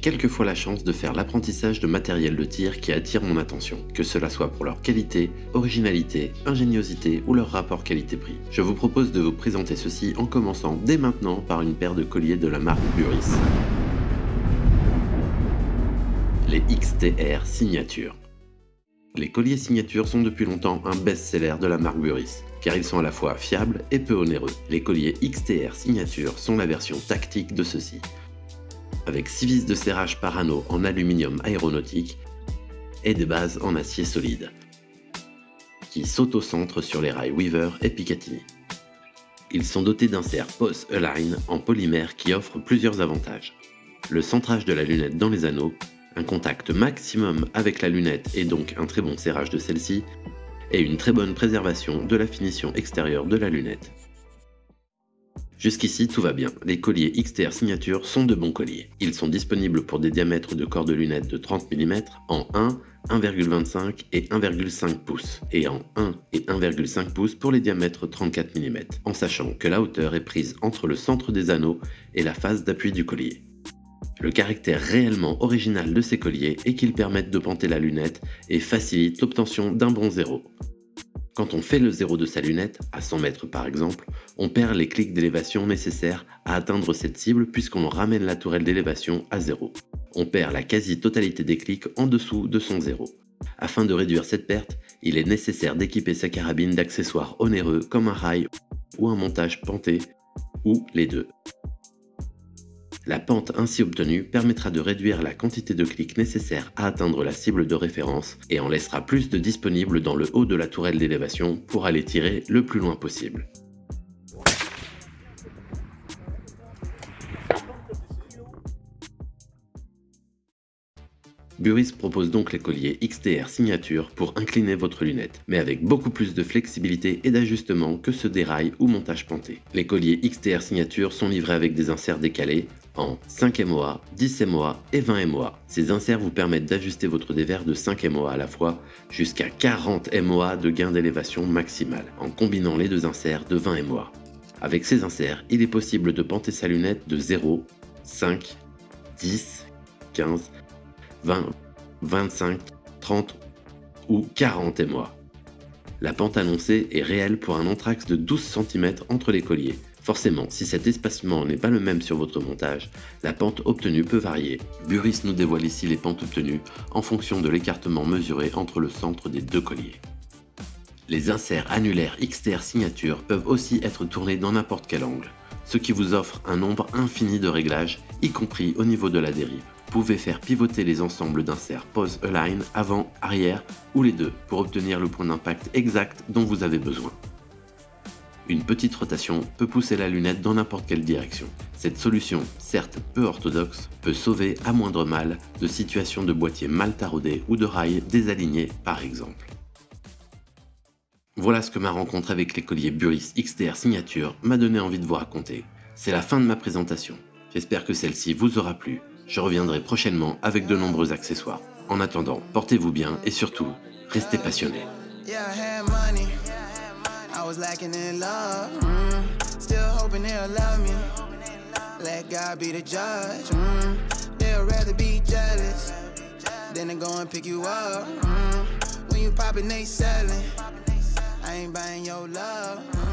quelquefois la chance de faire l'apprentissage de matériel de tir qui attire mon attention, que cela soit pour leur qualité, originalité, ingéniosité ou leur rapport qualité-prix. Je vous propose de vous présenter ceci en commençant dès maintenant par une paire de colliers de la marque Burris. Les XTR Signature. Les colliers signature sont depuis longtemps un best-seller de la marque Burris, car ils sont à la fois fiables et peu onéreux. Les colliers XTR Signature sont la version tactique de ceux-ci. Avec 6 vis de serrage par anneau en aluminium aéronautique et des bases en acier solide, qui s'auto-centrent sur les rails Weaver et Picatinny. Ils sont dotés d'inserts Pose-Align en polymère qui offrent plusieurs avantages. Le centrage de la lunette dans les anneaux, un contact maximum avec la lunette et donc un très bon serrage de celle-ci, et une très bonne préservation de la finition extérieure de la lunette. Jusqu'ici tout va bien, les colliers XTR Signature sont de bons colliers. Ils sont disponibles pour des diamètres de corps de lunettes de 30 mm en 1, 1,25 et 1,5 pouces, et en 1 et 1,5 pouces pour les diamètres 34 mm, en sachant que la hauteur est prise entre le centre des anneaux et la face d'appui du collier. Le caractère réellement original de ces colliers est qu'ils permettent de panter la lunette et facilitent l'obtention d'un bon zéro. Quand on fait le zéro de sa lunette, à 100 mètres par exemple, on perd les clics d'élévation nécessaires à atteindre cette cible puisqu'on ramène la tourelle d'élévation à 0. On perd la quasi-totalité des clics en dessous de son zéro. Afin de réduire cette perte, il est nécessaire d'équiper sa carabine d'accessoires onéreux comme un rail ou un montage panté, ou les deux. La pente ainsi obtenue permettra de réduire la quantité de clics nécessaires à atteindre la cible de référence et en laissera plus de disponible dans le haut de la tourelle d'élévation pour aller tirer le plus loin possible. Burris propose donc les colliers XTR Signature pour incliner votre lunette, mais avec beaucoup plus de flexibilité et d'ajustement que ceux des rails ou montage panté. Les colliers XTR Signature sont livrés avec des inserts décalés en 5 MOA, 10 MOA et 20 MOA. Ces inserts vous permettent d'ajuster votre dévers de 5 MOA à la fois jusqu'à 40 MOA de gain d'élévation maximale, en combinant les deux inserts de 20 MOA. Avec ces inserts, il est possible de panter sa lunette de 0, 5, 10, 15, 20, 25, 30 ou 40 MOA. La pente annoncée est réelle pour un entraxe de 12 cm entre les colliers. Forcément, si cet espacement n'est pas le même sur votre montage, la pente obtenue peut varier. Burris nous dévoile ici les pentes obtenues en fonction de l'écartement mesuré entre le centre des deux colliers. Les inserts annulaires XTR Signature peuvent aussi être tournés dans n'importe quel angle, ce qui vous offre un nombre infini de réglages, y compris au niveau de la dérive. Vous pouvez faire pivoter les ensembles d'inserts Pose-Align avant, arrière ou les deux pour obtenir le point d'impact exact dont vous avez besoin. Une petite rotation peut pousser la lunette dans n'importe quelle direction. Cette solution, certes peu orthodoxe, peut sauver à moindre mal de situations de boîtier mal taraudé ou de rails désalignés par exemple. Voilà ce que ma rencontre avec les colliers Burris XTR Signature m'a donné envie de vous raconter. C'est la fin de ma présentation. J'espère que celle-ci vous aura plu. Je reviendrai prochainement avec de nombreux accessoires. En attendant, portez-vous bien et surtout, restez passionnés. I was lacking in love, still hoping they'll love me. Let God be the judge. They'll rather be jealous than to go and pick you up. When you poppin', they sellin'. I ain't buying your love.